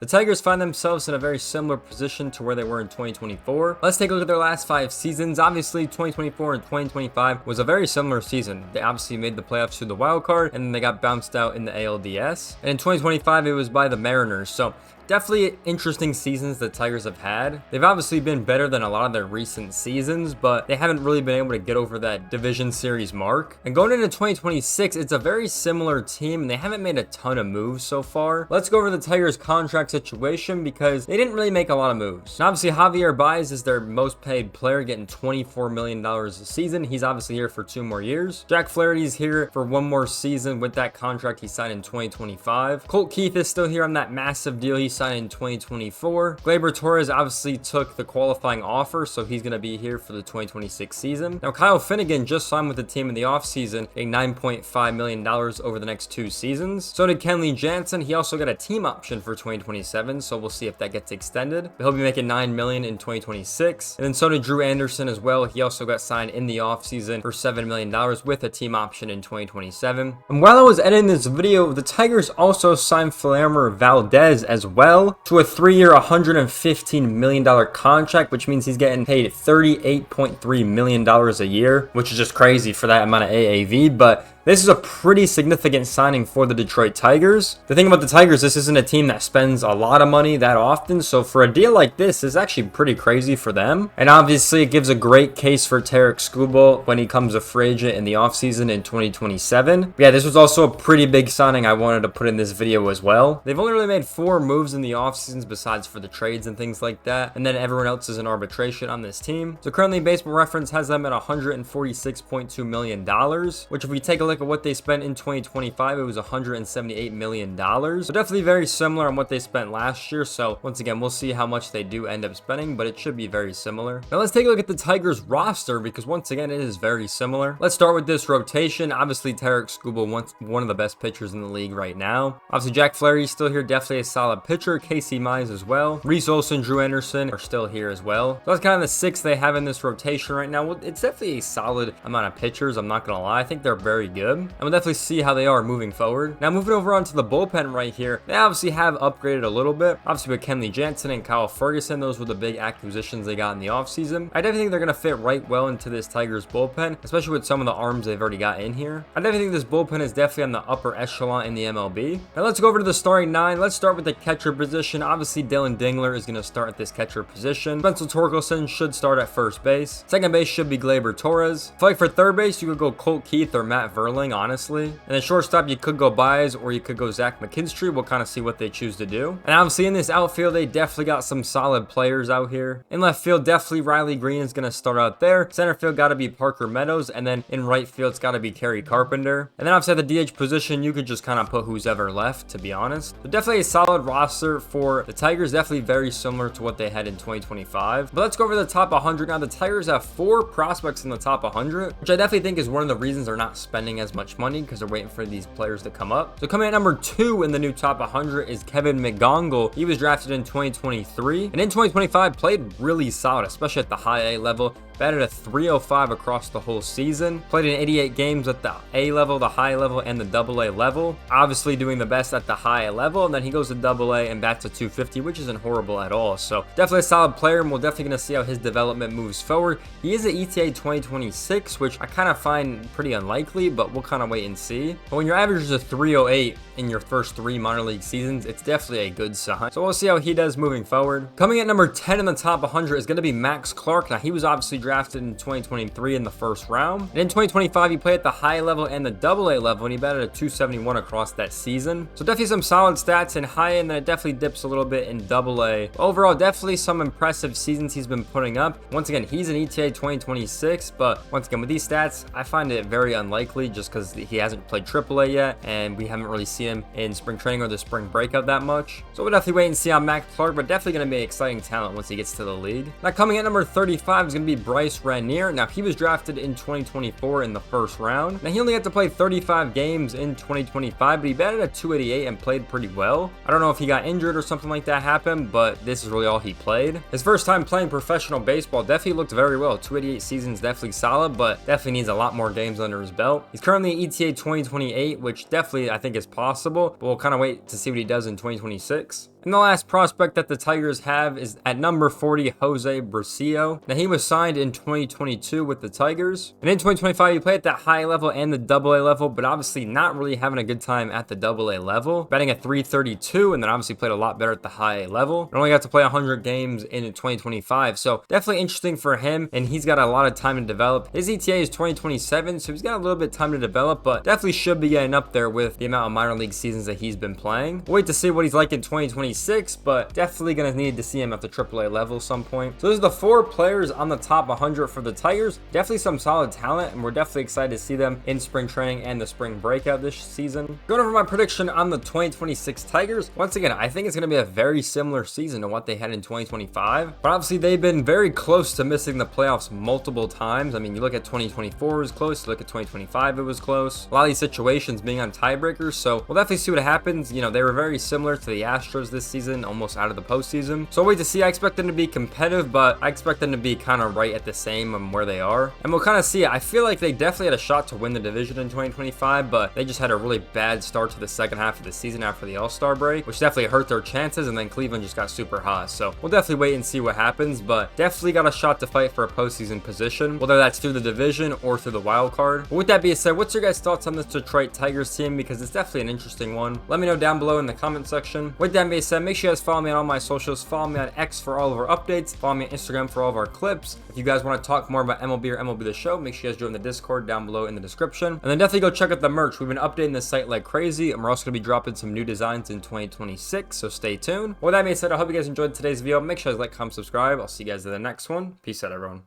The Tigers find themselves in a very similar position to where they were in 2024. Let's take a look at their last 5 seasons. Obviously, 2024 and 2025 was a very similar season. They obviously made the playoffs through the wild card, and then they got bounced out in the ALDS. And in 2025, it was by the Mariners. So definitely interesting seasons the Tigers have had. They've obviously been better than a lot of their recent seasons, but they haven't really been able to get over that division series mark. And going into 2026, it's a very similar team, and they haven't made a ton of moves so far. Let's go over the Tigers' contract situation because they didn't really make a lot of moves. And obviously, Javier Baez is their most paid player, getting $24 million a season. He's obviously here for 2 more years. Jack Flaherty's here for 1 more season with that contract he signed in 2025. Colt Keith is still here on that massive deal he signed in 2024. Gleyber Torres obviously took the qualifying offer, so he's going to be here for the 2026 season. Now, Kyle Finnegan just signed with the team in the offseason, getting $9.5 million over the next 2 seasons. So did Kenley Jansen. He also got a team option for 2027, so we'll see if that gets extended. But he'll be making $9 million in 2026. And then so did Drew Anderson as well. He also got signed in the offseason for $7 million with a team option in 2027. And while I was editing this video, the Tigers also signed Flammer Valdez as well to a 3-year, $115 million contract, which means he's getting paid $38.3 million a year, which is just crazy for that amount of AAV, but this is a pretty significant signing for the Detroit Tigers. The thing about the Tigers, this isn't a team that spends a lot of money that often, so for a deal like this, it's actually pretty crazy for them. And obviously, it gives a great case for Tarik Skubal when he comes a free agent in the offseason in 2027. But yeah, this was also a pretty big signing I wanted to put in this video as well. They've only really made 4 moves in the offseasons besides for the trades and things like that, and then everyone else is in arbitration on this team. So currently, Baseball Reference has them at $146.2 million, which if we take a look at what they spent in 2025, it was $178 million. So definitely very similar on what they spent last year. So once again, we'll see how much they do end up spending, but it should be very similar. Now let's take a look at the Tigers roster because once again, it is very similar. Let's start with this rotation. Obviously, Tarik Skubal, one of the best pitchers in the league right now. Obviously, Jack Flaherty's still here, definitely a solid pitcher. Casey Mize as well. Reese Olson, Drew Anderson are still here as well. So that's kind of the 6 they have in this rotation right now. Well, it's definitely a solid amount of pitchers. I'm not gonna lie. I think they're very good. And we'll definitely see how they are moving forward. Now moving over onto the bullpen right here, they obviously have upgraded a little bit. Obviously with Kenley Jansen and Kyle Ferguson, those were the big acquisitions they got in the offseason. I definitely think they're going to fit right well into this Tigers bullpen, especially with some of the arms they've already got in here. I definitely think this bullpen is definitely on the upper echelon in the MLB. Now let's go over to the starting 9. Let's start with the catcher position. Obviously Dylan Dingler is going to start at this catcher position. Spencer Torkelson should start at first base. Second base should be Gleyber Torres. I feel like for third base, you could go Colt Keith or Matt Verling, honestly. And then shortstop, you could go Baez or you could go Zach McKinstry. We'll kind of see what they choose to do. And obviously in this outfield, they definitely got some solid players out here. In left field, definitely Riley Green is going to start out there. Center field got to be Parker Meadows. And then in right field, it's got to be Kerry Carpenter. And then obviously at the DH position, you could just kind of put who's ever left, to be honest. But definitely a solid roster for the Tigers. Definitely very similar to what they had in 2025. But let's go over the top 100. Now the Tigers have 4 prospects in the top 100, which I definitely think is one of the reasons they're not spending as much money because they're waiting for these players to come up. So coming at number 2 in the new top 100 is Kevin McGongle. He was drafted in 2023 and in 2025 played really solid, especially at the high A level. Batted a .305 across the whole season. Played in 88 games at the A level, the high level, and the double A level. Obviously doing the best at the high level, and then he goes to double A and bats a .250, which isn't horrible at all. So definitely a solid player, and we're definitely going to see how his development moves forward. He is an ETA 2026, which I kind of find pretty unlikely, but we'll kind of wait and see. But when your average is a .308 in your first 3 minor league seasons, it's definitely a good sign. So we'll see how he does moving forward. Coming at number 10 in the top 100 is going to be Max Clark. Now he was obviously drafted in 2023 in the first round. And in 2025, he played at the high level and the double A level, and he batted a .271 across that season. So definitely some solid stats in high A, and then it definitely dips a little bit in double A. Overall, definitely some impressive seasons he's been putting up. Once again, he's an ETA 2026, but once again, with these stats, I find it very unlikely just because he hasn't played triple A yet, and we haven't really seen him in spring training or the spring breakout that much. So we'll definitely wait and see on Max Clark, but definitely going to be an exciting talent once he gets to the league. Now coming at number 35 is going to be Bryce Renier. Now he was drafted in 2024 in the first round. Now he only got to play 35 games in 2025, but he batted a .288 and played pretty well. I don't know if he got injured or something like that happened, but this is really all he played. His first time playing professional baseball, definitely looked very well. 288 season's definitely solid, but definitely needs a lot more games under his belt. He's currently ETA 2028, which definitely I think is possible, but we'll kind of wait to see what he does in 2026. And the last prospect that the Tigers have is at number 40, Jose Bricio. Now, he was signed in 2022 with the Tigers. And in 2025, he played at that high level and the AA level, but obviously not really having a good time at the AA level. Batting at 332, and then obviously played a lot better at the high A level. And only got to play 100 games in 2025. So definitely interesting for him, and he's got a lot of time to develop. His ETA is 2027, so he's got a little bit of time to develop, but definitely should be getting up there with the amount of minor league seasons that he's been playing. We'll wait to see what he's like in 2026, but definitely going to need to see him at the AAA level some point. So those are the 4 players on the top 100 for the Tigers. Definitely some solid talent, and we're definitely excited to see them in spring training and the spring breakout this season. Going over my prediction on the 2026 Tigers, once again, I think it's going to be a very similar season to what they had in 2025, but obviously they've been very close to missing the playoffs multiple times. I mean, you look at 2024 was close, you look at 2025 it was close. A lot of these situations being on tiebreakers, so we'll definitely see what happens. You know, they were very similar to the Astros this season, almost out of the postseason. So I'll wait to see. I expect them to be competitive, but I expect them to be kind of right at the same where they are. And we'll kind of see it. I feel like they definitely had a shot to win the division in 2025, but they just had a really bad start to the second half of the season after the All-Star break, which definitely hurt their chances, and then Cleveland just got super hot. So we'll definitely wait and see what happens, but definitely got a shot to fight for a postseason position, whether that's through the division or through the wild card. But with that being said, what's your guys' thoughts on this Detroit Tigers team? Because it's definitely an interesting one. Let me know down below in the comment section. With that being said, make sure you guys follow me on all my socials. Follow me on X for all of our updates. Follow me on Instagram for all of our clips. If you guys want to talk more about MLB or MLB The Show, make sure you guys join the Discord down below in the description. And then definitely go check out the merch. We've been updating the site like crazy, and we're also going to be dropping some new designs in 2026, so stay tuned. With that being said, I hope you guys enjoyed today's video. Make sure you guys like, comment, subscribe. I'll see you guys in the next one. Peace out, everyone.